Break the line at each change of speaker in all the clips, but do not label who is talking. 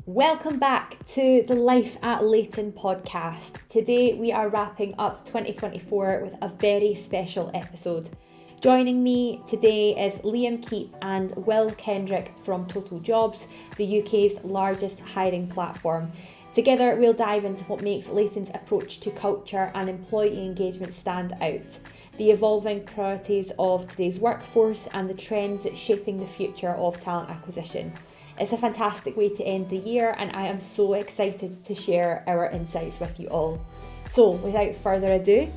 Welcome back to the Life at Leyton podcast. Today we are wrapping up 2024 with a very special episode. Joining me today is Liam Keep and Will Kendrick from TotalJobs, the UK's largest hiring platform. Together we'll dive into what makes Leyton's approach to culture and employee engagement stand out, the evolving priorities of today's workforce and the trends shaping the future of talent acquisition. It's a fantastic way to end the year and I am so excited to share our insights with you all. So without further ado,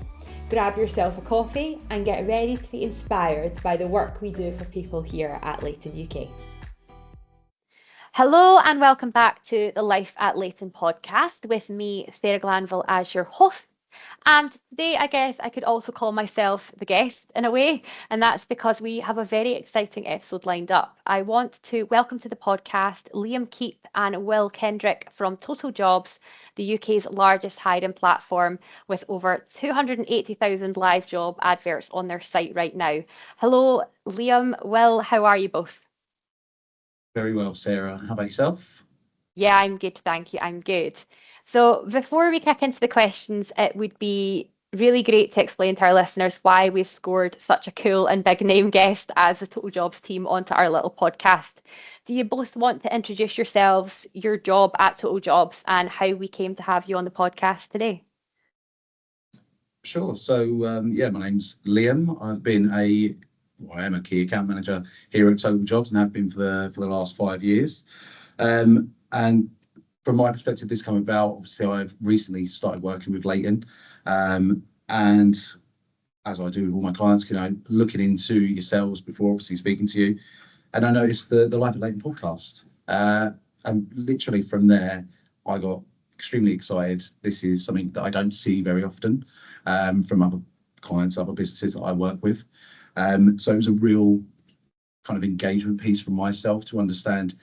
grab yourself a coffee and get ready to be inspired by the work we do for people here at Leyton UK. Hello and welcome back to the Life at Leyton podcast with me, Sarah Glanville, as your host. And today, I guess I could also call myself the guest in a way, and that's because we have a very exciting episode lined up. I want to welcome to the podcast Liam Keep and Will Kendrick from TotalJobs, the UK's largest hiring platform with over 280,000 live job adverts on their site right now. Hello, Liam, Will, how are you both?
Very well, Sarah. How about yourself?
Yeah, I'm good, thank you. I'm good. So before we kick into the questions, it would be really great to explain to our listeners why we've scored such a cool and big name guest as the TotalJobs team onto our little podcast. Do you both want to introduce yourselves, your job at TotalJobs, and how we came to have you on the podcast today?
Sure. So, my name's Liam. I am a key account manager here at TotalJobs and have been for the last 5 years. And from my perspective, this came about, obviously, I've recently started working with Leyton. And as I do with all my clients, looking into yourselves before obviously speaking to you. And I noticed the Life at Leyton podcast. And literally from there, I got extremely excited. This is something that I don't see very often from other clients, other businesses that I work with. So it was a real kind of engagement piece for myself to understand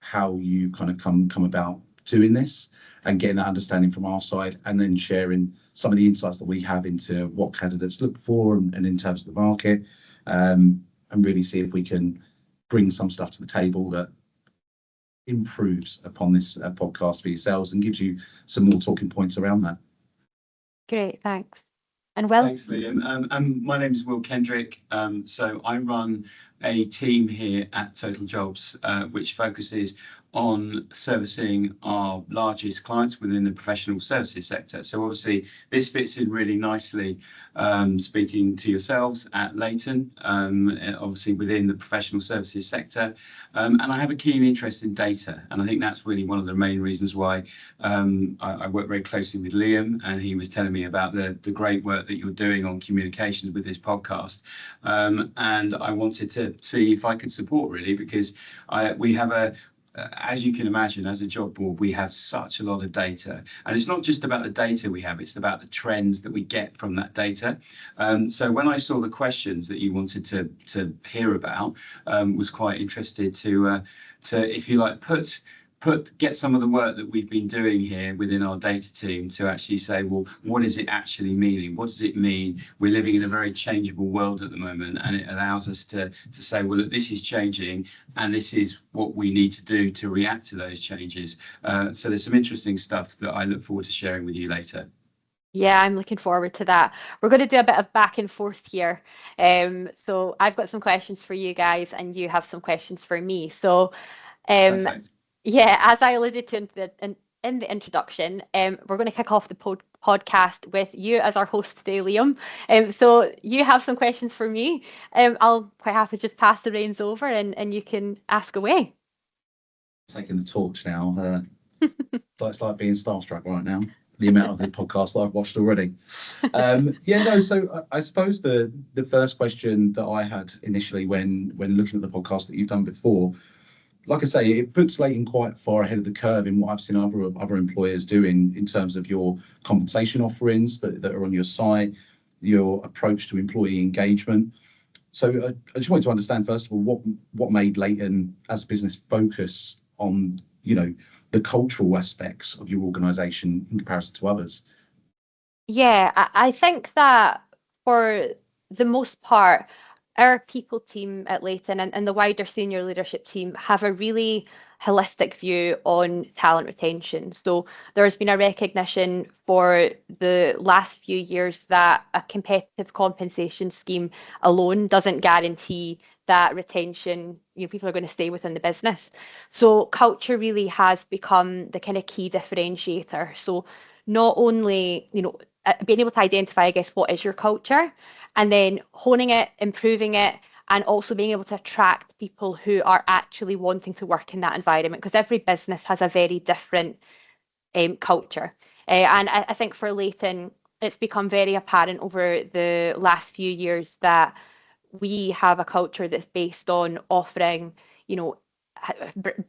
how you've kind of come about doing this and getting that understanding from our side, and then sharing some of the insights that we have into what candidates look for and in terms of the market, and really see if we can bring some stuff to the table that improves upon this podcast for yourselves and gives you some more talking points around that.
Great, thanks. And Will?
Thanks, Liam. My name is Will Kendrick. So I run a team here at TotalJobs, which focuses on servicing our largest clients within the professional services sector. So obviously this fits in really nicely, speaking to yourselves at Leyton, obviously within the professional services sector. And I have a keen interest in data. And I think that's really one of the main reasons why I work very closely with Liam, and he was telling me about the great work that you're doing on communications with this podcast. And I wanted to see if I could support, really, because we have as you can imagine, as a job board, we have such a lot of data, and it's not just about the data we have, it's about the trends that we get from that data. So when I saw the questions that you wanted to hear about, was quite interested to if you like, get some of the work that we've been doing here within our data team to actually say, well, what is it actually meaning? What does it mean? We're living in a very changeable world at the moment, and it allows us to say, well, look, this is changing, and this is what we need to do to react to those changes. So there's some interesting stuff that I look forward to sharing with you later.
Yeah, I'm looking forward to that. We're going to do a bit of back and forth here. So I've got some questions for you guys, and you have some questions for me. So
Perfect.
yeah, as I alluded to in the introduction, we're going to kick off the podcast with you as our host today, Liam. So you have some questions for me. I'll quite happy to just pass the reins over and you can ask away.
Taking the torch now. It's like being starstruck right now. The amount of the podcast that I've watched already. So I suppose the first question that I had initially when looking at the podcast that you've done before, like I say, it puts Leyton quite far ahead of the curve in what I've seen other employers doing in terms of your compensation offerings that are on your site, your approach to employee engagement. So I just wanted to understand, first of all, what made Leyton as a business focus on, the cultural aspects of your organisation in comparison to others.
Yeah, I think that for the most part, our people team at Leyton and the wider senior leadership team have a really holistic view on talent retention. So there's been a recognition for the last few years that a competitive compensation scheme alone doesn't guarantee that retention, people are going to stay within the business. So culture really has become the kind of key differentiator. So not only, being able to identify, I guess, what is your culture, and then honing it, improving it, and also being able to attract people who are actually wanting to work in that environment, because every business has a very different culture. And I think for Leyton, it's become very apparent over the last few years that we have a culture that's based on offering,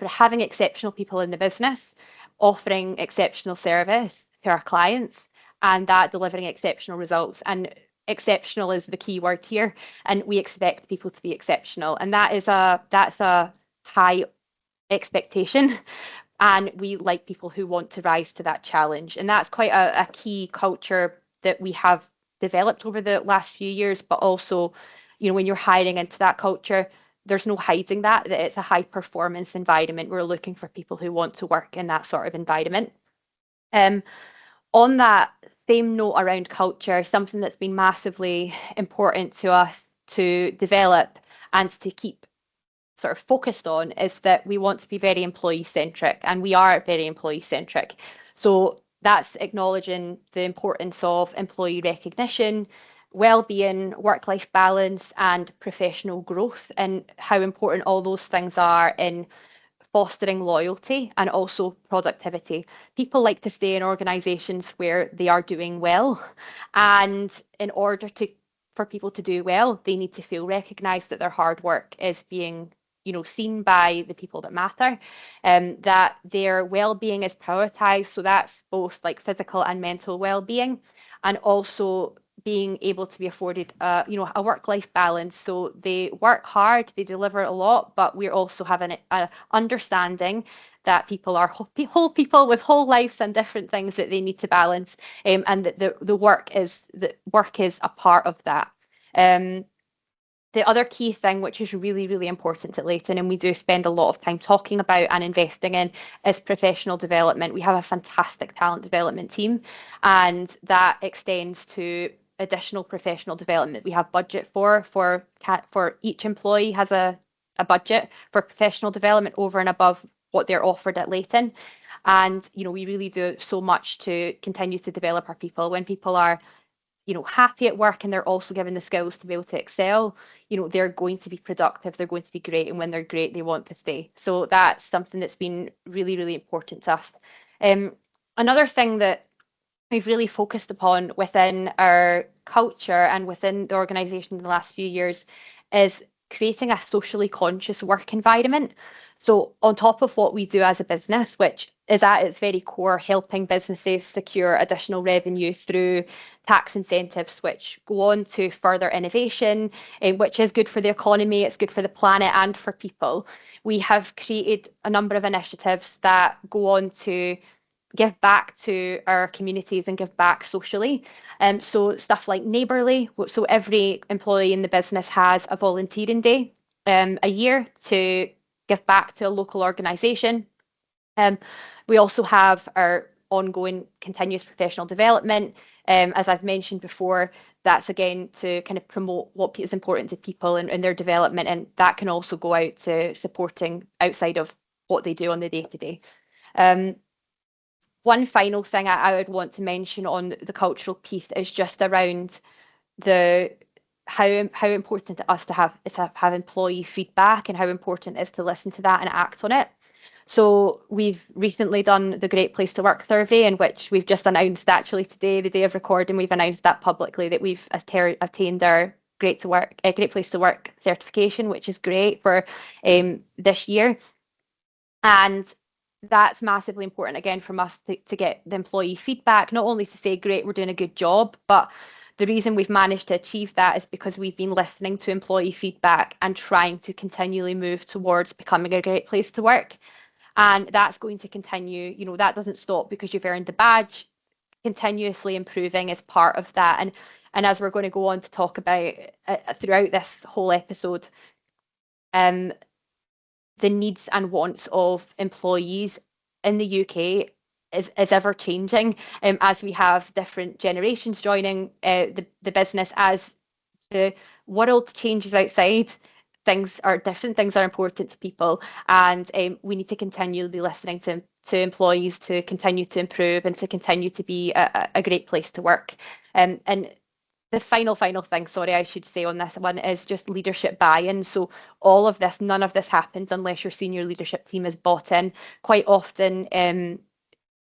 having exceptional people in the business, offering exceptional service to our clients, and that delivering exceptional results. And exceptional is the key word here, and we expect people to be exceptional, and that's a high expectation, and we like people who want to rise to that challenge. And that's quite a key culture that we have developed over the last few years. But also, when you're hiring into that culture, there's no hiding that it's a high performance environment. We're looking for people who want to work in that sort of environment. On that same note around culture, something that's been massively important to us to develop and to keep sort of focused on is that we want to be very employee centric, and we are very employee centric. So that's acknowledging the importance of employee recognition, well-being, work-life balance, and professional growth, and how important all those things are in fostering loyalty and also productivity. People like to stay in organizations where they are doing well, and in order for people to do well, they need to feel recognized, that their hard work is being seen by the people that matter, that their well-being is prioritized. So that's both like physical and mental well-being, and also being able to be afforded a work-life balance. So they work hard, they deliver a lot, but we're also having an understanding that people are whole people with whole lives and different things that they need to balance, and that the work is a part of that. The other key thing, which is really, really important at Leyton, and we do spend a lot of time talking about and investing in, is professional development. We have a fantastic talent development team, and that extends to additional professional development we have budget for each employee has a budget for professional development over and above what they're offered at Leyton. And we really do so much to continue to develop our people. When people are happy at work and they're also given the skills to be able to excel, they're going to be productive, they're going to be great, and when they're great, they want to stay. So that's something that's been really, really important to us. Another thing that we've really focused upon within our culture and within the organisation in the last few years is creating a socially conscious work environment. So on top of what we do as a business, which is at its very core helping businesses secure additional revenue through tax incentives, which go on to further innovation, which is good for the economy, it's good for the planet and for people. We have created a number of initiatives that go on to give back to our communities and give back socially. So stuff like Neighbourly, so every employee in the business has a volunteering day a year to give back to a local organisation. We also have our ongoing continuous professional development. As I've mentioned before, that's again to kind of promote what is important to people and their development, and that can also go out to supporting outside of what they do on the day-to-day. One final thing I would want to mention on the cultural piece is just around how important to us to have employee feedback, and how important it is to listen to that and act on it. So we've recently done the Great Place to Work survey, in which we've just announced, actually today, the day of recording, we've announced that publicly, that we've attained our Great Place to Work certification, which is great for this year. And that's massively important, again, from us to get the employee feedback, not only to say, great, we're doing a good job, but the reason we've managed to achieve that is because we've been listening to employee feedback and trying to continually move towards becoming a great place to work. And that's going to continue, that doesn't stop because you've earned the badge. Continuously improving is part of that. And as we're going to go on to talk about throughout this whole episode,
the needs and wants of employees in the UK is ever changing, as we have different generations joining the business, as the world changes outside. Things are different, things are important to people, and we need to continually be listening to employees to continue to improve and to continue to be a great place to work. And the final thing, sorry, I should say on this one, is just leadership buy-in. So all of this, none of this happens unless your senior leadership team is bought in. Quite often,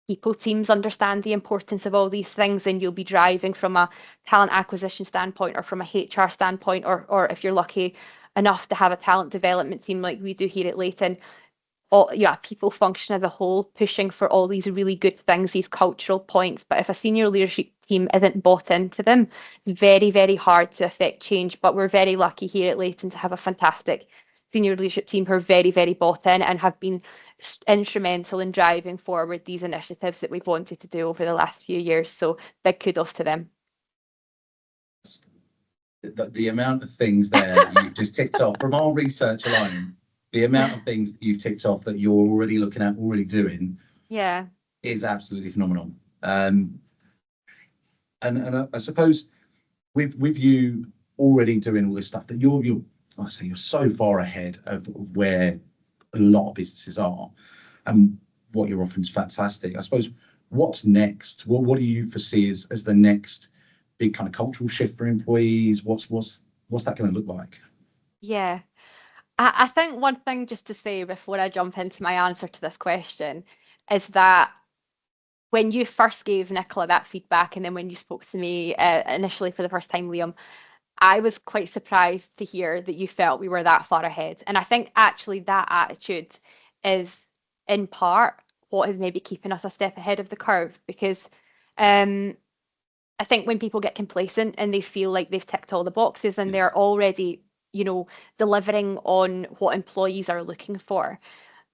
people teams understand the importance of all these things, and you'll be driving from a talent acquisition standpoint or from a HR standpoint, or if you're lucky enough to have a talent development team like we do here at Leyton, people function as a whole, pushing for all these really good things, these cultural points. But if a senior leadership team isn't bought into them, it's very, very hard to affect change. But we're very lucky here at Leyton to have a fantastic senior leadership team who are very, very bought in and have been instrumental in driving forward these initiatives that we've wanted to do over the last few years. So big kudos to them.
The amount of things there you've just ticked off from our research alone, the amount of things that you've ticked off that you're already looking at, already doing, is absolutely phenomenal. And I suppose with you already doing all this stuff, that you're like I say, you're so far ahead of where a lot of businesses are, and what you're offering is fantastic. I suppose what's next? What do you foresee as the next big kind of cultural shift for employees? What's that going to look like?
Yeah, I think one thing just to say before I jump into my answer to this question is that when you first gave Nicola that feedback, and then when you spoke to me initially for the first time, Liam, I was quite surprised to hear that you felt we were that far ahead. And I think actually that attitude is in part what is maybe keeping us a step ahead of the curve, because I think when people get complacent and they feel like they've ticked all the boxes and they're already, delivering on what employees are looking for,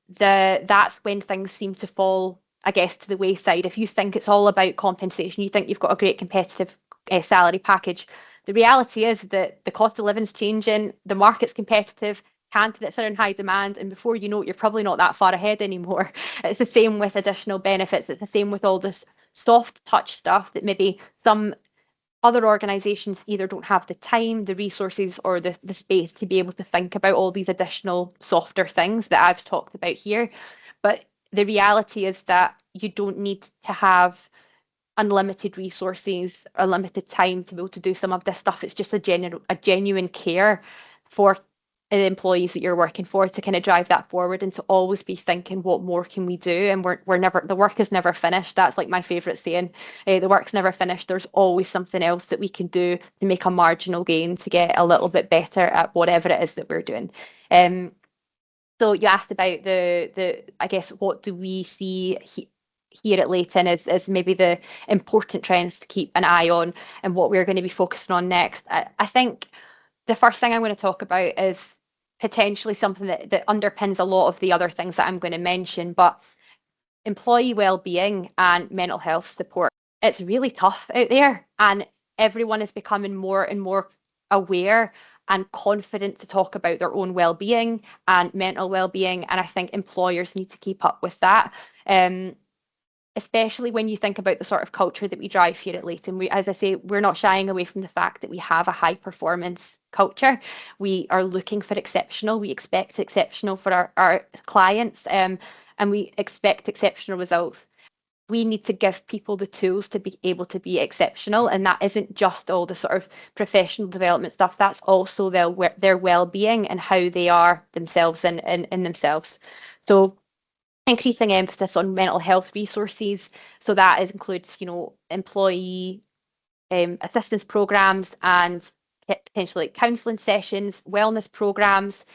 that's when things seem to fall, I guess, to the wayside. If you think it's all about compensation, you think you've got a great competitive salary package. The reality is that the cost of living is changing, the market's competitive, candidates are in high demand, and before you know it, you're probably not that far ahead anymore. It's the same with additional benefits. It's the same with all this soft touch stuff that maybe some other organisations either don't have the time, the resources, or the space to be able to think about all these additional softer things that I've talked about here. But the reality is that you don't need to have unlimited resources or limited time to be able to do some of this stuff. It's just a genuine care for the employees that you're working for to kind of drive that forward, and to always be thinking, what more can we do? And the work is never finished. That's like my favorite saying. The work's never finished. There's always something else that we can do to make a marginal gain to get a little bit better at whatever it is that we're doing. So you asked about the I guess, what do we see here at Leyton is maybe the important trends to keep an eye on and what we're going to be focusing on next. I think the first thing I'm going to talk about is potentially something that underpins a lot of the other things that I'm going to mention, but employee well-being and mental health support. It's really tough out there, and everyone is becoming more and more aware and confident to talk about their own well-being and mental well-being, and I think employers need to keep up with that. Especially when you think about the sort of culture that we drive here at Leyton. As I say, we're not shying away from the fact that we have a high performance culture. We are looking for exceptional. We expect exceptional for our clients, and we expect exceptional results. We need to give people the tools to be able to be exceptional, and that isn't just all the sort of professional development stuff. That's also their well-being and how they are themselves in themselves. So increasing emphasis on mental health resources. So that includes, employee assistance programs and potentially counselling sessions, wellness programs,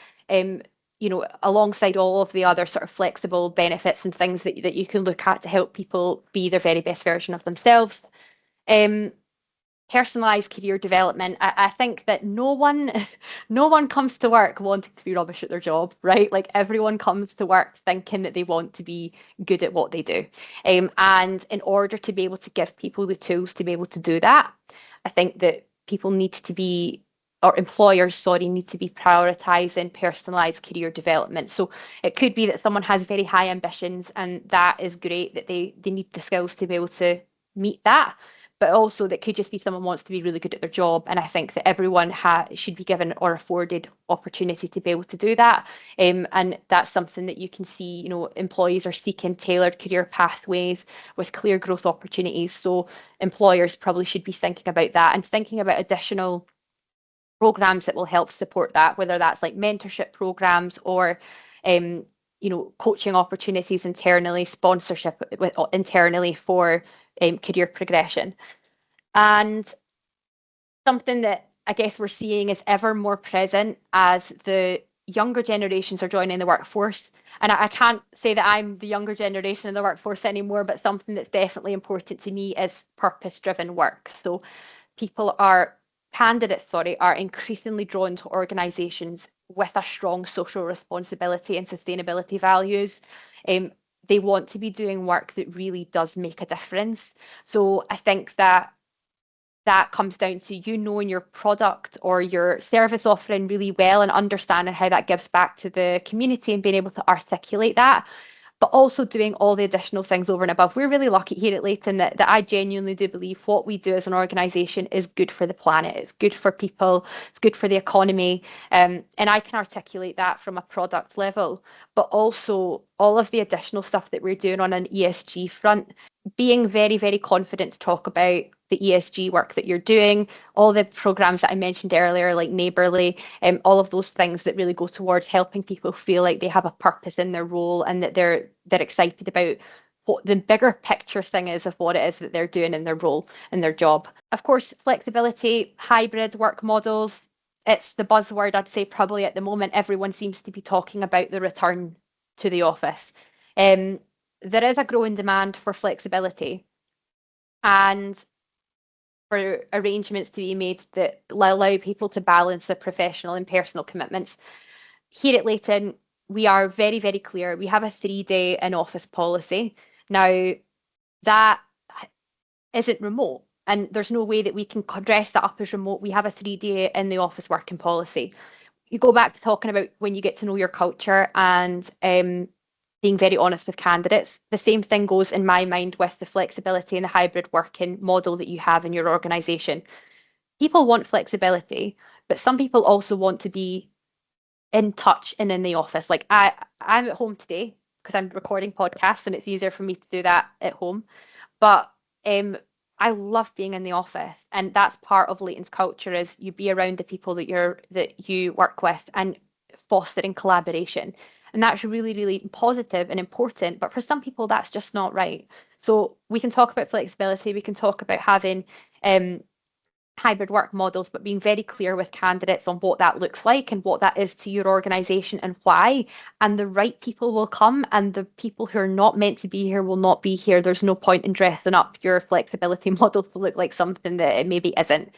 alongside all of the other sort of flexible benefits and things that you can look at to help people be their very best version of themselves. Personalised career development. I think that no one comes to work wanting to be rubbish at their job, right? Like, everyone comes to work thinking that they want to be good at what they do. And in order to be able to give people the tools to be able to do that, I think that people need to be or employers, sorry, need to be prioritising personalised career development. So it could be that someone has very high ambitions, and that is great, that they need the skills to be able to meet that. But also that could just be someone wants to be really good at their job. And I think that everyone should be given or afforded opportunity to be able to do that. And that's something that you can see, you know, employees are seeking tailored career pathways with clear growth opportunities. So employers probably should be thinking about that and thinking about additional programs that will help support that, whether that's like mentorship programs or you know, coaching opportunities internally, sponsorship internally for career progression. And something that I guess we're seeing is ever more present as the younger generations are joining the workforce. And I can't say that I'm the younger generation in the workforce anymore, but something that's definitely important to me is purpose-driven work. So candidates are increasingly drawn to organisations with a strong social responsibility and sustainability values. They want to be doing work that really does make a difference. So I think that comes down to you knowing your product or your service offering really well and understanding how that gives back to the community and being able to articulate that, but also doing all the additional things over and above. We're really lucky here at Leyton that I genuinely do believe what we do as an organisation is good for the planet. It's good for people. It's good for the economy. And I can articulate that from a product level, but also all of the additional stuff that we're doing on an ESG front, being very, very confident to talk about the ESG work that you're doing, all the programs that I mentioned earlier, like Neighbourly, all of those things that really go towards helping people feel like they have a purpose in their role and that they're excited about what the bigger picture thing is of what it is that they're doing in their role and their job. Of course, flexibility, hybrid work models, it's the buzzword I'd say probably at the moment. Everyone seems to be talking about the return to the office. There is a growing demand for flexibility and for arrangements to be made that allow people to balance their professional and personal commitments. Here at Leyton, we are very, very clear. We have a 3-day in-office policy. Now, that isn't remote, and there's no way that we can dress that up as remote. We have a 3-day in the office working policy. You go back to talking about when you get to know your culture and being very honest with candidates. The same thing goes in my mind with the flexibility and the hybrid working model that you have in your organisation. People want flexibility, but some people also want to be in touch and in the office. Like I'm at home today because I'm recording podcasts and it's easier for me to do that at home. But I love being in the office, and that's part of Leyton's culture is you be around the people that you work with and fostering collaboration. And that's really, really positive and important. But for some people, that's just not right. So we can talk about flexibility. We can talk about having hybrid work models, but being very clear with candidates on what that looks like and what that is to your organisation and why. And the right people will come, and the people who are not meant to be here will not be here. There's no point in dressing up your flexibility models to look like something that it maybe isn't.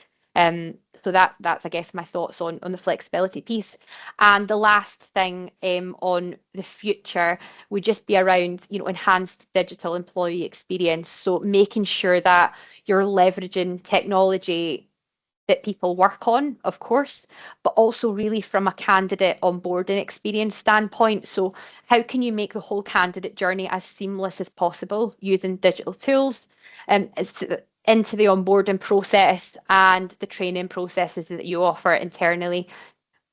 So that's I guess my thoughts on the flexibility piece. And the last thing on the future would just be around, you know, enhanced digital employee experience. So making sure that you're leveraging technology that people work on, of course, but also really from a candidate onboarding experience standpoint. So how can you make the whole candidate journey as seamless as possible using digital tools into the onboarding process and the training processes that you offer internally?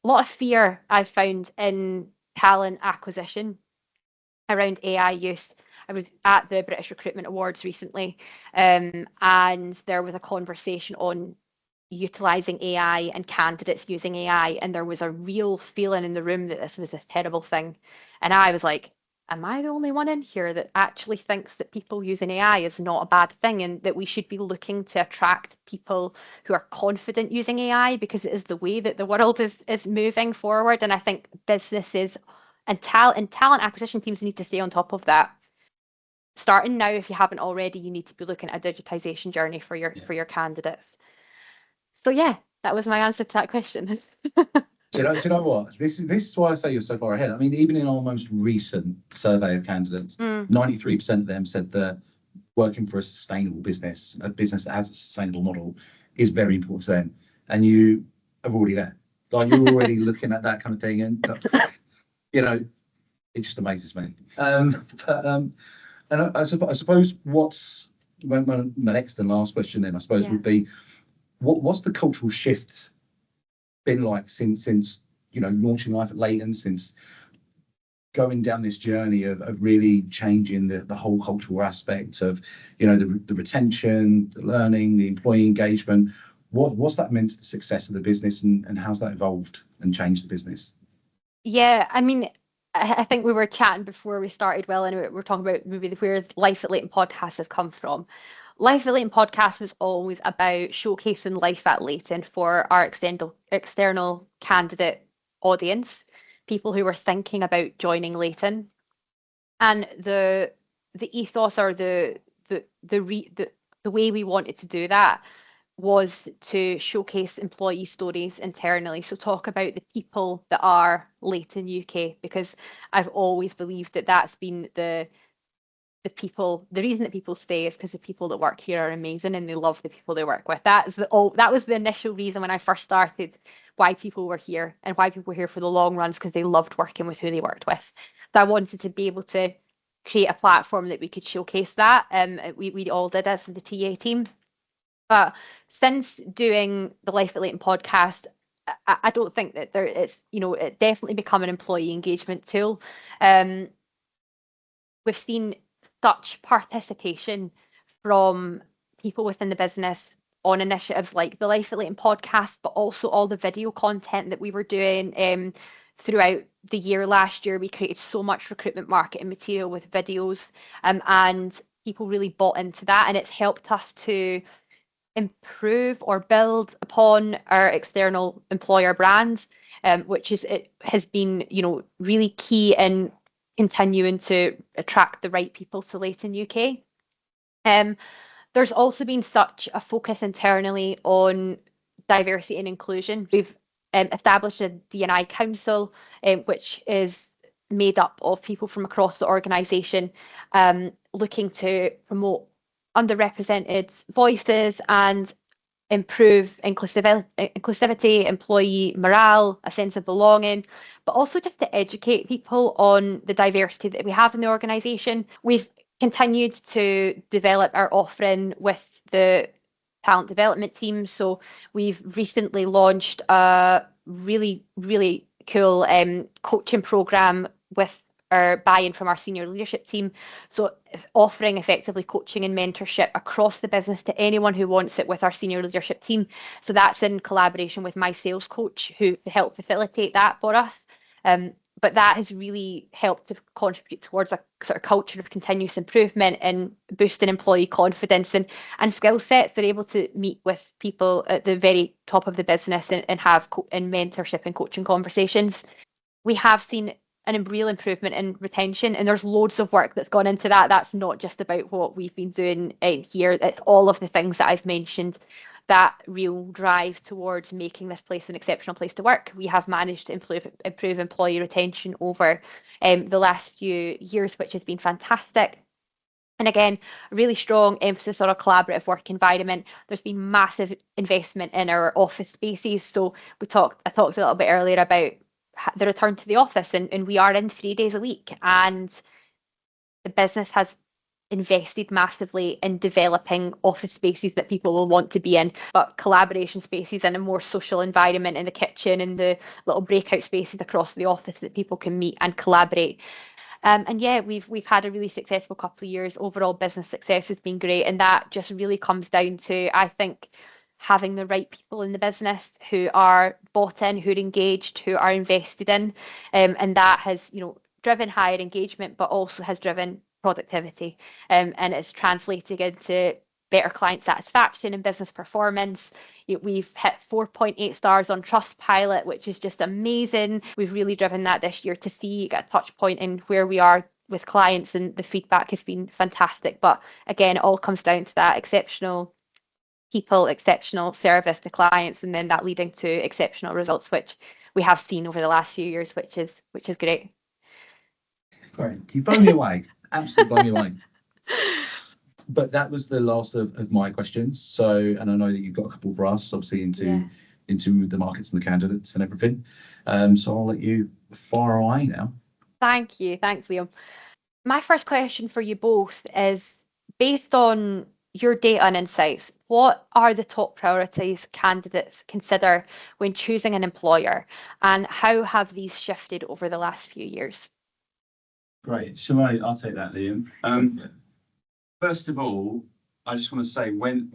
A lot of fear I've found in talent acquisition around AI use. I was at the British Recruitment Awards recently, and there was a conversation on utilising AI and candidates using AI, and there was a real feeling in the room that this was this terrible thing. And I was like, am I the only one in here that actually thinks that people using AI is not a bad thing, and that we should be looking to attract people who are confident using AI because it is the way that the world is moving forward? And I think businesses and talent acquisition teams need to stay on top of that. Starting now, if you haven't already, you need to be looking at a digitisation journey for your candidates. So yeah, that was my answer to that question.
Do you know what? This is why I say you're so far ahead. I mean, even in our most recent survey of candidates, 93% of them said that working for a sustainable business, a business that has a sustainable model, is very important to them. And you are already there. Like you're already looking at that kind of thing, and you know, it just amazes me. And I suppose what's my next and last question then I suppose would be, what's the cultural shift been like since launching life at Leyton, since going down this journey of really changing the whole cultural aspect of the retention, the learning, the employee engagement. What's that meant to the success of the business, and how's that evolved and changed the business?
Yeah, I mean, I think we were chatting before we started, Will, and we were talking about maybe where Life at Leyton Podcast has come from. Life at Leyton Podcast was always about showcasing life at Leyton for our external candidate audience, people who were thinking about joining Leyton. And the ethos, or the way we wanted to do that was to showcase employee stories internally. So talk about the people that are Leyton UK, because I've always believed that that's been the reason that people stay is because the people that work here are amazing and they love the people they work with. That was the initial reason when I first started, why people were here and why people were here for the long runs, because they loved working with who they worked with. So I wanted to be able to create a platform that we could showcase that. We all did as the TA team. But since doing the Life at Leyton podcast, I don't think that it's it definitely become an employee engagement tool. We've seen such participation from people within the business on initiatives like the Life at Leyton podcast, but also all the video content that we were doing throughout the year. Last year, we created so much recruitment marketing material with videos, and people really bought into that, and it's helped us to improve or build upon our external employer brand, which has been really key in continuing to attract the right people to Leyton UK. There's also been such a focus internally on diversity and inclusion. We've established a D&I council, which is made up of people from across the organisation, looking to promote underrepresented voices and improve inclusivity, employee morale, a sense of belonging, but also just to educate people on the diversity that we have in the organisation. We've continued to develop our offering with the talent development team. So we've recently launched a really, really cool coaching programme with our buy-in from our senior leadership team. So offering effectively coaching and mentorship across the business to anyone who wants it with our senior leadership team. So that's in collaboration with my sales coach, who helped facilitate that for us. But that has really helped to contribute towards a sort of culture of continuous improvement and boosting employee confidence and skill sets. They're able to meet with people at the very top of the business and have mentorship and coaching conversations. We have seen a real improvement in retention, and there's loads of work that's gone into that. That's not just about what we've been doing here. It's all of the things that I've mentioned, that real drive towards making this place an exceptional place to work. We have managed to improve employee retention over the last few years, which has been fantastic. And again, a really strong emphasis on a collaborative work environment. There's been massive investment in our office spaces. So I talked a little bit earlier about the return to the office, and we are in 3 days a week, and the business has invested massively in developing office spaces that people will want to be in, but collaboration spaces in a more social environment in the kitchen and the little breakout spaces across the office that people can meet and collaborate. And yeah, we've had a really successful couple of years. Overall business success has been great, and that just really comes down to, I think, having the right people in the business who are bought in, who are engaged, who are invested in, and that has driven higher engagement, but also has driven productivity, and it's translating into better client satisfaction and business performance. We've hit 4.8 stars on Trustpilot, which is just amazing. We've really driven that this year to see a touch point in where we are with clients, and the feedback has been fantastic. But again, it all comes down to that exceptional people, exceptional service to clients, and then that leading to exceptional results, which we have seen over the last few years, which is great.
Great, you blow me away. Absolutely blow me away. But that was the last of my questions. So, and I know that you've got a couple for us, obviously, into into the markets and the candidates and everything. So I'll let you fire away now.
Thank you. Thanks, Liam. My first question for you both is, based on your data and insights, what are the top priorities candidates consider when choosing an employer, and how have these shifted over the last few years?
Great. I'll take that, Liam. First of all, I just want to say when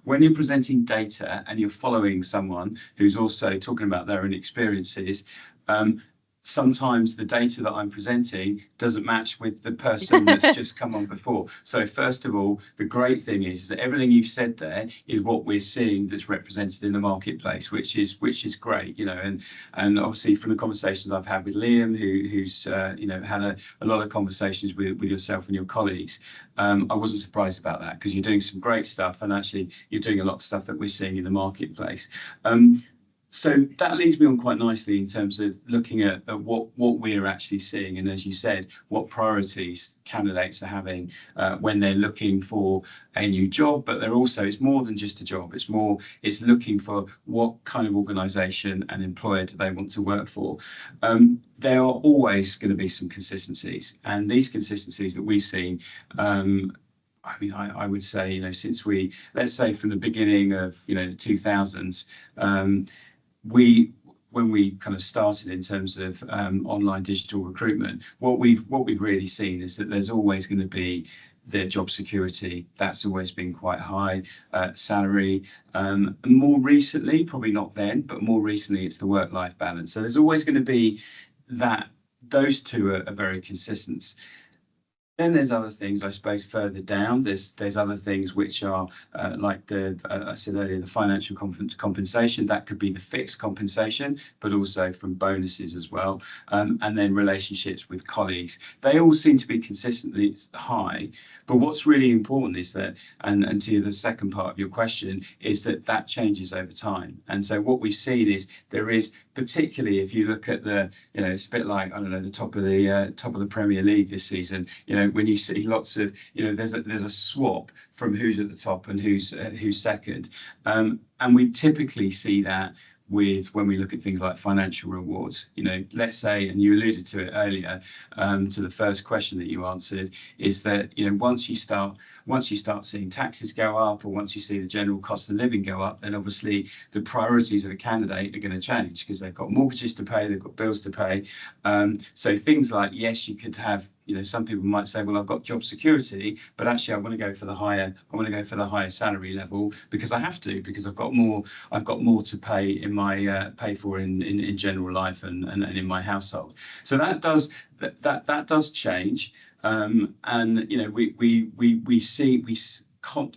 you're presenting data and you're following someone who's also talking about their own experiences, sometimes the data that I'm presenting doesn't match with the person that's just come on before. So first of all, the great thing is that everything you've said there is what we're seeing that's represented in the marketplace, which is great, and obviously from the conversations I've had with Liam, who's had a lot of conversations with yourself and your colleagues, I wasn't surprised about that, because you're doing some great stuff, and actually you're doing a lot of stuff that we're seeing in the marketplace. So that leads me on quite nicely in terms of looking at what we're actually seeing, and as you said, what priorities candidates are having when they're looking for a new job. But it's more than just a job. It's looking for what kind of organisation and employer do they want to work for. There are always going to be some consistencies, and these consistencies that we've seen. I would say, since let's say from the beginning of the 2000s. When we kind of started in terms of online digital recruitment, what we've really seen is that there's always going to be the job security. That's always been quite high. Salary. More recently, probably not then, but more recently, it's the work-life balance. So there's always going to be that. Those two are very consistent. Then there's other things, I suppose, further down. There's other things which are like I said earlier, the financial compensation. That could be the fixed compensation, but also from bonuses as well. And then relationships with colleagues. They all seem to be consistently high. But what's really important is that, and to the second part of your question, is that changes over time. And so what we've seen is there is, particularly if you look at it's a bit like, I don't know, the top of the Premier League this season. When you see lots of, there's a swap from who's at the top and who's second, and we typically see that when we look at things like financial rewards. Let's say, and you alluded to it earlier, to the first question that you answered, is that once you start seeing taxes go up, or once you see the general cost of living go up, then obviously the priorities of a candidate are going to change, because they've got mortgages to pay, they've got bills to pay. So things like, yes, you could have, some people might say, well, I've got job security, but actually I want to go for the higher salary level, because I have to, because I've got more to pay in my pay for in general life and in my household. So that does change. And we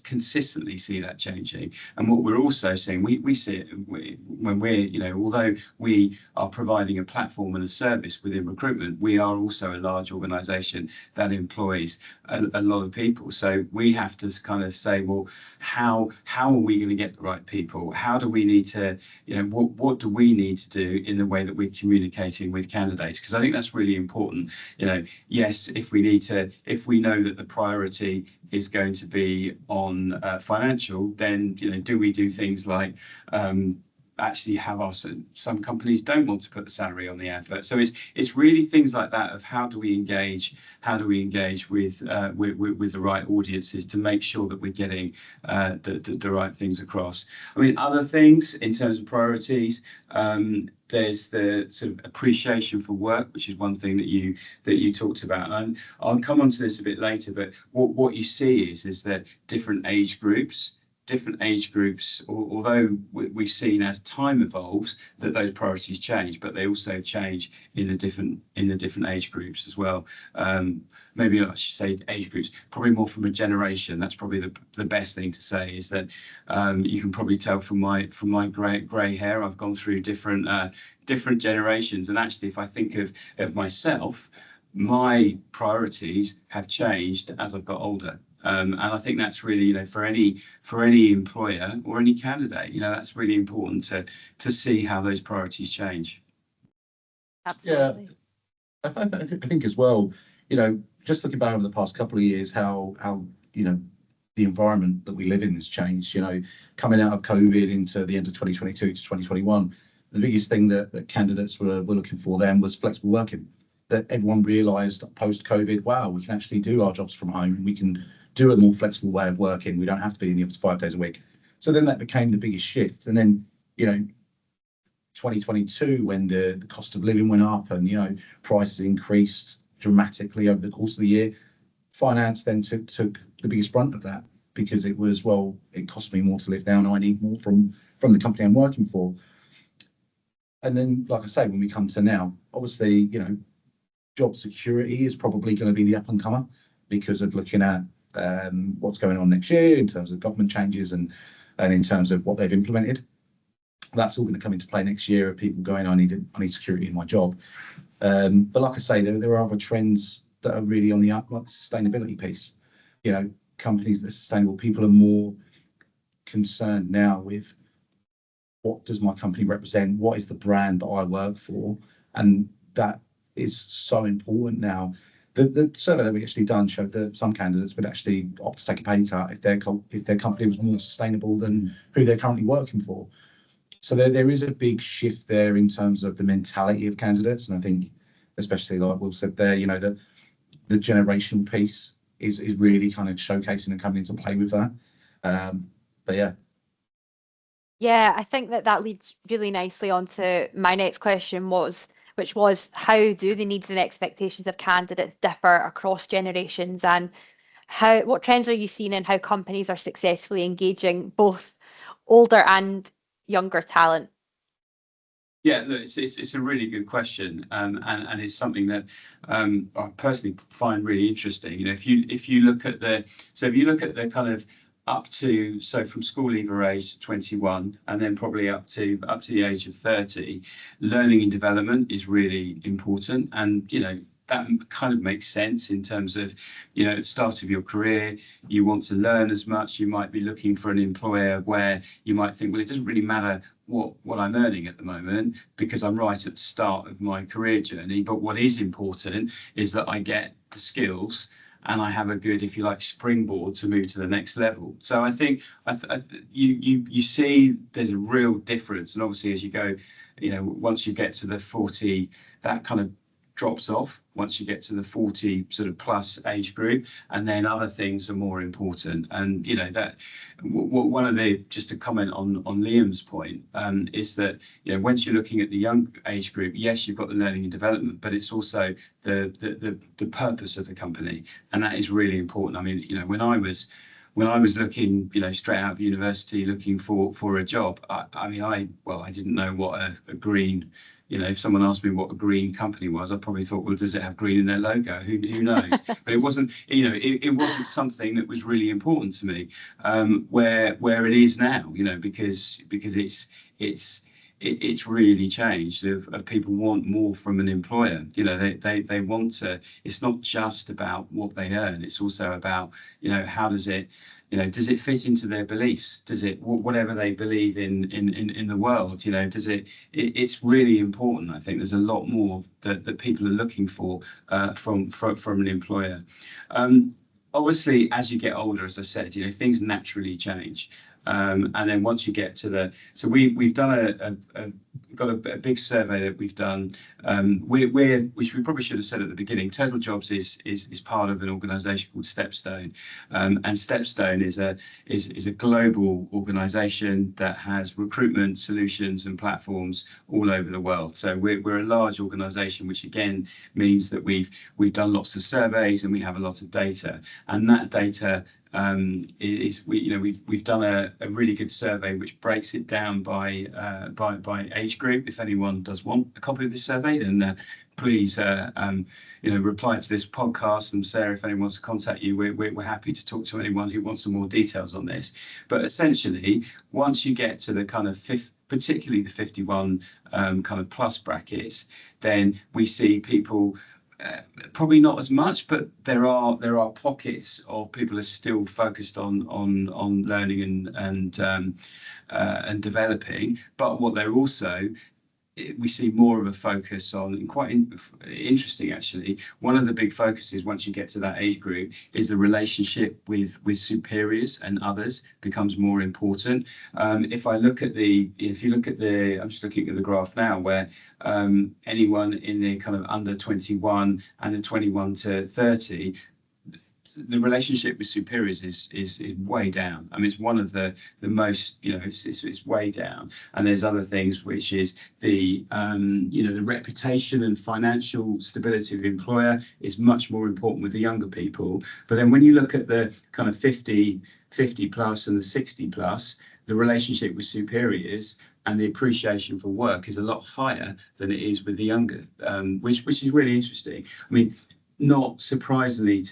consistently see that changing. And what we're also seeing, we see it when we're, although we are providing a platform and a service within recruitment, we are also a large organisation that employs a lot of people. So we have to kind of say, well, how are we going to get the right people? How do we need to, what do we need to do in the way that we're communicating with candidates? Because I think that's really important. Yes, if we know that the priority is going to be on financial, then do we do things like actually have some companies don't want to put the salary on the advert. So it's really things like that of how do we engage with the right audiences to make sure that we're getting the right things across. I mean, other things in terms of priorities, there's the sort of appreciation for work, which is one thing that you talked about, and I'll come on to this a bit later. But what you see is that different age groups, although we've seen as time evolves that those priorities change, but they also change in the different age groups as well. Maybe I should say age groups, probably more from a generation. That's probably the best thing to say, is that you can probably tell from my grey hair, I've gone through different generations. And actually, if I think of myself, my priorities have changed as I've got older. And I think that's really, for any employer or any candidate, that's really important to see how those priorities change.
Absolutely.
Yeah, I think as well, just looking back over the past couple of years, how the environment that we live in has changed. You know, coming out of COVID into the end of 2022 to 2021, the biggest thing that candidates were looking for then was flexible working. That everyone realised post-COVID, wow, we can actually do our jobs from home. We can do a more flexible way of working. We don't have to be in the office 5 days a week. So then that became the biggest shift. And then, you know, 2022, when the cost of living went up and, you know, prices increased dramatically over the course of the year, finance then took the biggest brunt of that, because it was, well, it cost me more to live now and I need more from the company I'm working for. And then, like I say, when we come to now, obviously, you know, job security is probably going to be the up and comer, because of looking at what's going on next year in terms of government changes and in terms of what they've implemented. That's all going to come into play next year, of people going, I need security in my job. But like I say, there are other trends that are really on the up, like the sustainability piece. You know, companies that are sustainable, people are more concerned now with, what does my company represent? What is the brand that I work for? And that is so important now. The survey that we actually done showed that some candidates would actually opt to take a pay cut if their company was more sustainable than who they're currently working for. So there is a big shift there in terms of the mentality of candidates. And I think, especially like Will said there, you know, that the generational piece is really kind of showcasing and coming into play with that. But yeah.
Yeah, I think that leads really nicely onto my next question, which was how do the needs and expectations of candidates differ across generations, and what trends are you seeing in how companies are successfully engaging both older and younger talent?
Yeah, look, it's a really good question, and it's something that I personally find really interesting. You know, if you look at the kind of up to, so from school leaver age to 21, and then probably up to the age of 30, learning and development is really important. And you know, that kind of makes sense in terms of, you know, at the start of your career, you want to learn as much. You might be looking for an employer where you might think, well, it doesn't really matter what I'm earning at the moment, because I'm right at the start of my career journey. But what is important is that I get the skills and I have a good, if you like, springboard to move to the next level. So I think you see there's a real difference. And obviously, as you go, you know, once you get to the 40, that kind of drops off once you get to the 40 sort of plus age group, and then other things are more important. And you know, that one of the, just to comment on Liam's point, is that, you know, once you're looking at the young age group, yes, you've got the learning and development, but it's also the purpose of the company, and that is really important. I mean, you know, when I was looking, you know, straight out of university looking for a job, I mean, I didn't know what a green, you know, if someone asked me what a green company was, I probably thought, well, does it have green in their logo? Who knows? But it wasn't, you know, it wasn't something that was really important to me, where it is now, you know, because it's really changed. Of people want more from an employer. You know, they want to. It's not just about what they earn. It's also about, you know, how does it, you know, does it fit into their beliefs? Does it, whatever they believe in the world, you know, does it's really important. I think there's a lot more that people are looking for from an employer. Obviously, as you get older, as I said, you know, things naturally change. And then once you get to so we've done got a big survey that we've done, which we probably should have said at the beginning. TotalJobs is part of an organisation called Stepstone, and Stepstone is a global organisation that has recruitment solutions and platforms all over the world. So we're a large organisation, which again means that we've done lots of surveys and we have a lot of data, and that data we've done a really good survey which breaks it down by age group. If anyone does want a copy of this survey, then please reply to this podcast. And Sarah, if anyone wants to contact you, we're happy to talk to anyone who wants some more details on this. But essentially, once you get to the kind of particularly the 51 kind of plus brackets, then we see people. Probably not as much, but there are pockets of people are still focused on learning and developing. But what they're also we see more of a focus on, and quite interesting actually, one of the big focuses once you get to that age group is the relationship with superiors and others becomes more important. If you look at the, I'm just looking at the graph now, where anyone in the kind of under 21 and the 21 to 30, the relationship with superiors is way down. I mean, it's one of the most, it's way down. And there's other things, which is the the reputation and financial stability of the employer is much more important with the younger people. But then when you look at the kind of 50 plus and the 60 plus, the relationship with superiors and the appreciation for work is a lot higher than it is with the younger, which is really interesting. I mean, not surprisingly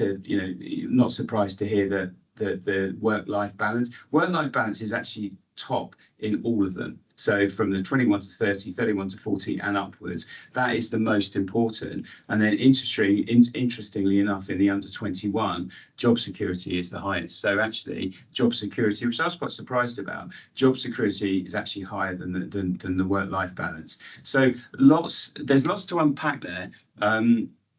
not surprised to hear that the work-life balance is actually top in all of them. So from the 21 to 30, 31 to 40 and upwards, that is the most important. And then interestingly enough, in the under 21, job security is the highest. So actually job security, which I was quite surprised about, job security is actually higher than the work-life balance. So there's lots to unpack there.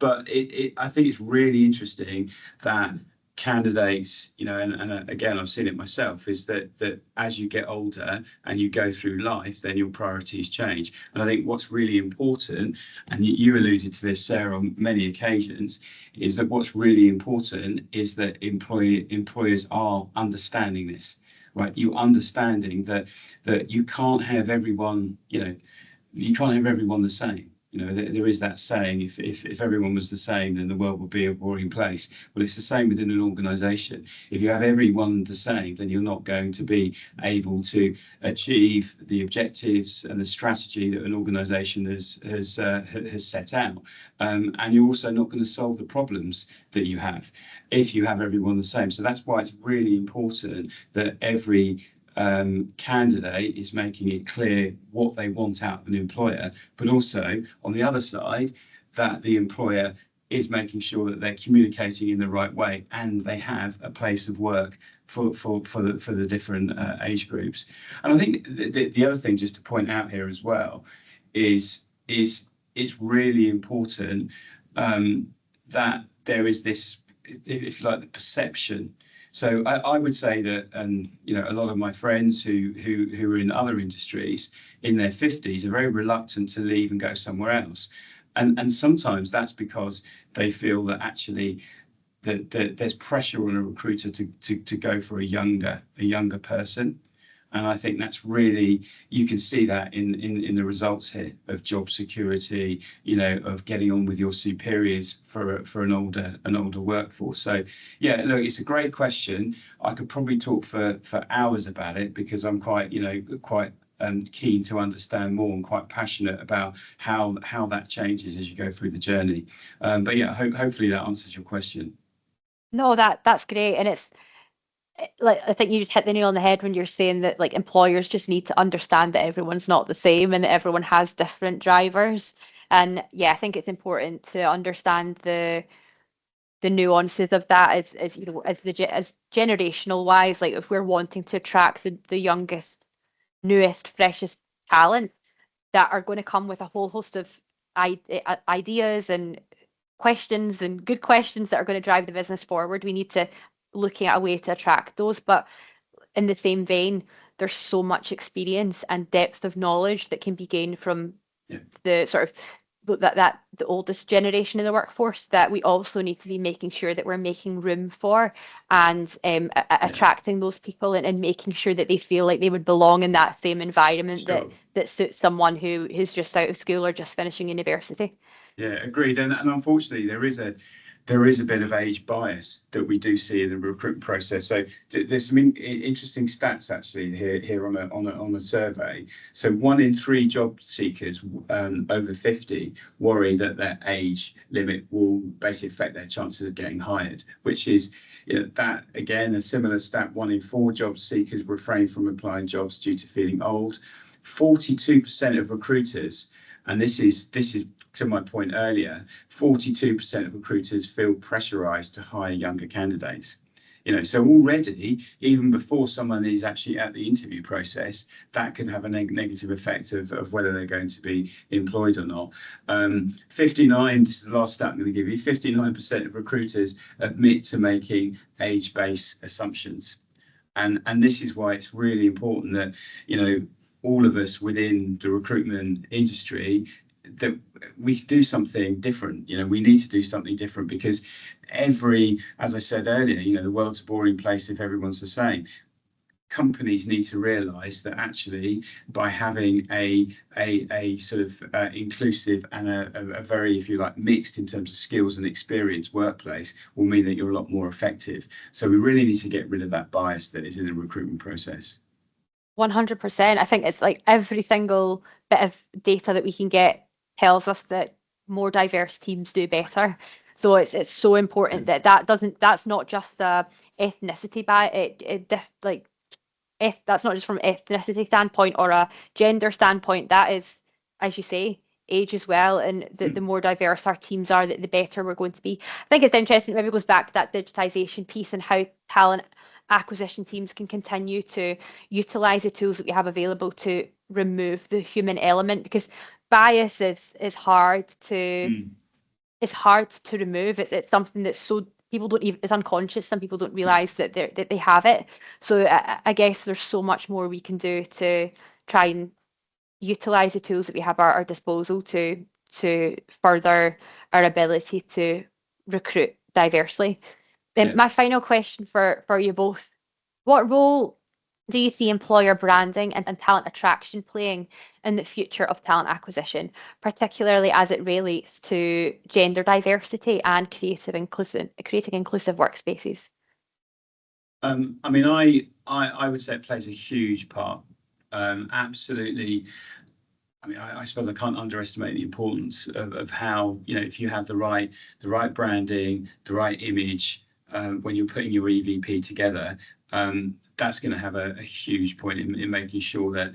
But I think it's really interesting that candidates, and again, I've seen it myself, is that as you get older and you go through life, then your priorities change. And I think what's really important, and you alluded to this, Sarah, on many occasions, is that what's really important is that employers are understanding this, right? You understanding that you can't have everyone, the same. There is that saying, if everyone was the same, then the world would be a boring place. Well, it's the same within an organisation. If you have everyone the same, then you're not going to be able to achieve the objectives and the strategy that an organisation has set out. And you're also not going to solve the problems that you have if you have everyone the same. So that's why it's really important that every candidate is making it clear what they want out of an employer, but also on the other side that the employer is making sure that they're communicating in the right way and they have a place of work for the different age groups. And I think the other thing just to point out here as well is it's really important that there is this, if you like, the perception. So I would say that, and a lot of my friends who are in other industries in their 50s are very reluctant to leave and go somewhere else, and sometimes that's because they feel that actually that there's pressure on a recruiter to go for a younger person. And I think that's really, you can see that in the results here of job security, of getting on with your superiors for an older workforce. So yeah, look, it's a great question. I could probably talk for hours about it because I'm quite keen to understand more and quite passionate about how that changes as you go through the journey. But yeah, hopefully that answers your question.
No, that's great, and it's. Like, I think you just hit the nail on the head when you're saying that like employers just need to understand that everyone's not the same and that everyone has different drivers. And yeah, I think it's important to understand the nuances of that as generational wise. Like if we're wanting to attract the youngest, newest, freshest talent that are going to come with a whole host of ideas and questions and good questions that are going to drive the business forward, we need to looking at a way to attract those. But in the same vein, there's so much experience and depth of knowledge that can be gained from the sort of that the oldest generation in the workforce that we also need to be making sure that we're making room for and attracting those people and making sure that they feel like they would belong in that same environment. Sure. that suits someone who is just out of school or just finishing university.
Yeah, agreed. And unfortunately, there is a bit of age bias that we do see in the recruitment process. So there's some interesting stats actually here on a survey. So 1 in 3 job seekers over 50 worry that their age limit will basically affect their chances of getting hired, which is that again a similar stat. 1 in 4 job seekers refrain from applying jobs due to feeling old. 42% of recruiters, and this is to my point earlier, 42% of recruiters feel pressurized to hire younger candidates. So already, even before someone is actually at the interview process, that could have a negative effect of whether they're going to be employed or not. 59, this is the last stat I'm going to give you, 59% of recruiters admit to making age-based assumptions. And this is why it's really important that, all of us within the recruitment industry, that we do something different. We need to do something different, because as I said earlier, the world's a boring place if everyone's the same. Companies need to realize that actually by having a sort of inclusive and a very, if you like, mixed in terms of skills and experience workplace will mean that you're a lot more effective. So we really need to get rid of that bias that is in the recruitment process.
100%. I think it's like every single bit of data that we can get tells us that more diverse teams do better. So it's so important that's not just a ethnicity that's not just from an ethnicity standpoint or a gender standpoint. That is, as you say, age as well. And the more diverse our teams are, the better we're going to be. I think it's interesting. It maybe goes back to that digitization piece and how talent acquisition teams can continue to utilize the tools that we have available to remove the human element, because bias is hard to remove. It's something that's so people don't even, it's unconscious. Some people don't realize that they have it. So I guess there's so much more we can do to try and utilize the tools that we have at our disposal to further our ability to recruit diversely. My final question for you both: what role do you see employer branding and talent attraction playing in the future of talent acquisition, particularly as it relates to gender diversity and creating inclusive workspaces?
I would say it plays a huge part. Absolutely. I suppose I can't underestimate the importance of how, if you have the right branding, the right image, when you're putting your EVP together, that's going to have a huge point in making sure that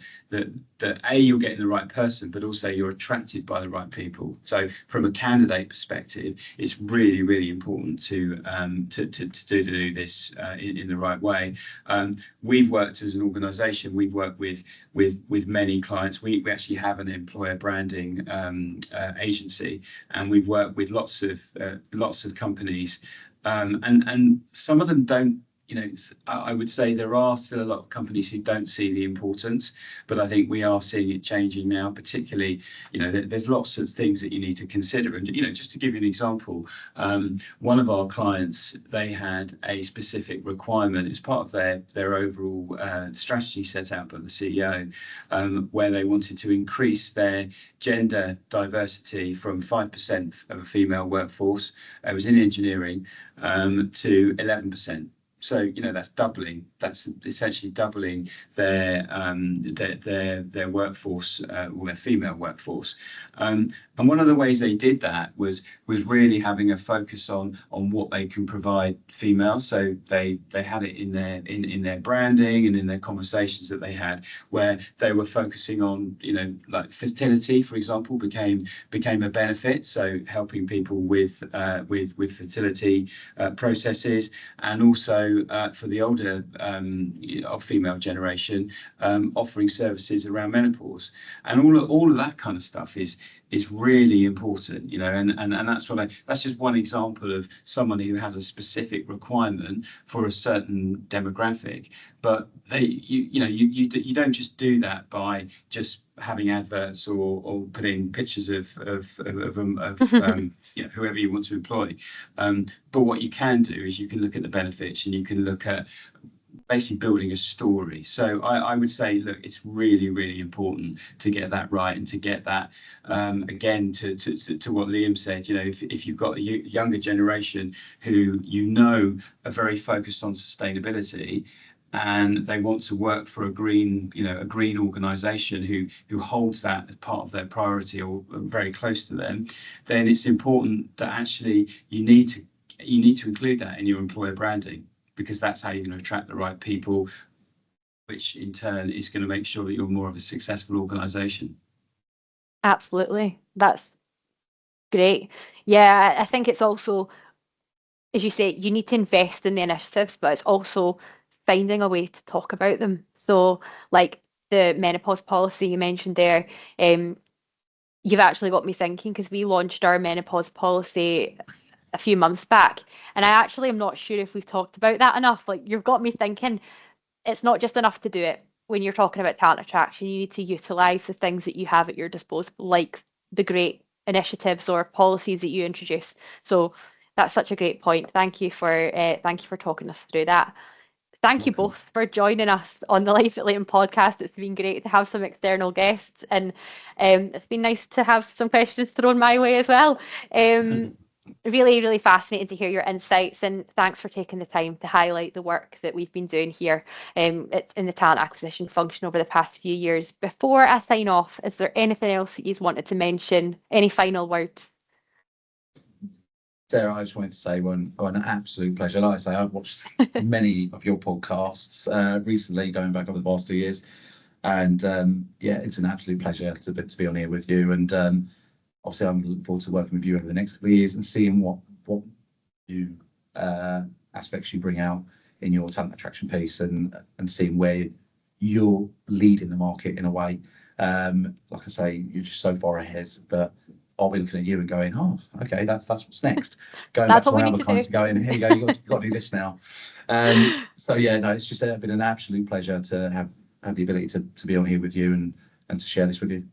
you're getting the right person, but also you're attracted by the right people. So from a candidate perspective, it's really, really important to do this in the right way. We've worked as an organisation. We've worked with many clients. We actually have an employer branding agency, and we've worked with lots of companies, and some of them don't. I would say there are still a lot of companies who don't see the importance, but I think we are seeing it changing now. Particularly, there's lots of things that you need to consider. And just to give you an example, one of our clients, they had a specific requirement as part of their overall strategy set out by the CEO, where they wanted to increase their gender diversity from 5% of a female workforce, it was in engineering, to 11%. So that's doubling. That's essentially doubling their workforce, or their female workforce. And one of the ways they did that was really having a focus on what they can provide females. So they had it in their branding and in their conversations that they had, where they were focusing on like fertility, for example, became a benefit. So helping people with fertility processes, and also for the older of female generation, offering services around menopause, and all of that kind of stuff is really important, and that's just one example of someone who has a specific requirement for a certain demographic. But you don't just do that by just having adverts or putting pictures of whoever you want to employ. But what you can do is you can look at the benefits, and you can look at basically building a story. So I would say, look, it's really, really important to get that right, and to get that, again, to what Liam said, if you've got a younger generation who are very focused on sustainability, and they want to work for a green organisation who holds that as part of their priority, or very close to them, then it's important that actually you need to include that in your employer branding, because that's how you're going to attract the right people, which in turn is going to make sure that you're more of a successful organisation.
Absolutely. That's great. Yeah, I think it's also as you say, you need to invest in the initiatives, but it's also finding a way to talk about them. So, like the menopause policy you mentioned there, you've actually got me thinking because we launched our menopause policy a few months back, and I actually am not sure if we've talked about that enough. Like, you've got me thinking, it's not just enough to do it. When you're talking about talent attraction, you need to utilize the things that you have at your disposal, like the great initiatives or policies that you introduce. So that's such a great point. Thank you for talking us through that. Thank you
Welcome.
both for joining us on the Life at Leyton podcast. It's been great to have some external guests, and it's been nice to have some questions thrown my way as well. Really, really fascinating to hear your insights, and thanks for taking the time to highlight the work that we've been doing here it's in the talent acquisition function over the past few years. Before I sign off, is there anything else that you wanted to mention? Any final words?
Sarah, I just wanted to say an absolute pleasure. Like I say, I've watched many of your podcasts recently, going back over the past 2 years, and yeah, it's an absolute pleasure to be on here with you. And obviously, I'm looking forward to working with you over the next couple of years and seeing what new aspects you bring out in your talent attraction piece, and seeing where you're leading the market in a way. Like I say, you're just so far ahead that I'll be looking at you and going, oh, okay, that's what's next. Going
That's
back to
what we
my
need
other
to
clients
do.
and going, here you go, you've got to do this now. So yeah, no, it's just been an absolute pleasure to have the ability to be on here with you and to share this with you.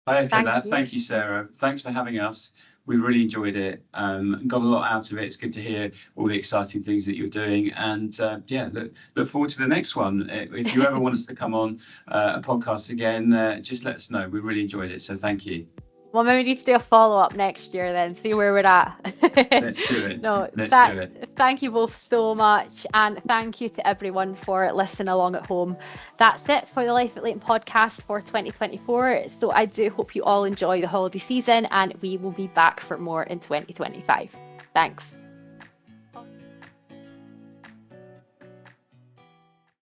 I echo
Thank
that.
you.
Thank you, Sarah. Thanks for having us. We really enjoyed it. Got a lot out of it. It's good to hear all the exciting things that you're doing. And yeah, look forward to the next one. If you ever want us to come on a podcast again, just let us know. We really enjoyed it. So thank you.
Well, maybe we need to do a follow-up next year then, see where we're at.
Let's do it.
No,
Let's do it.
thank you both so much, and thank you to everyone for listening along at home. That's it for the Life at Leyton podcast for 2024. So I do hope you all enjoy the holiday season, and we will be back for more in 2025. Thanks.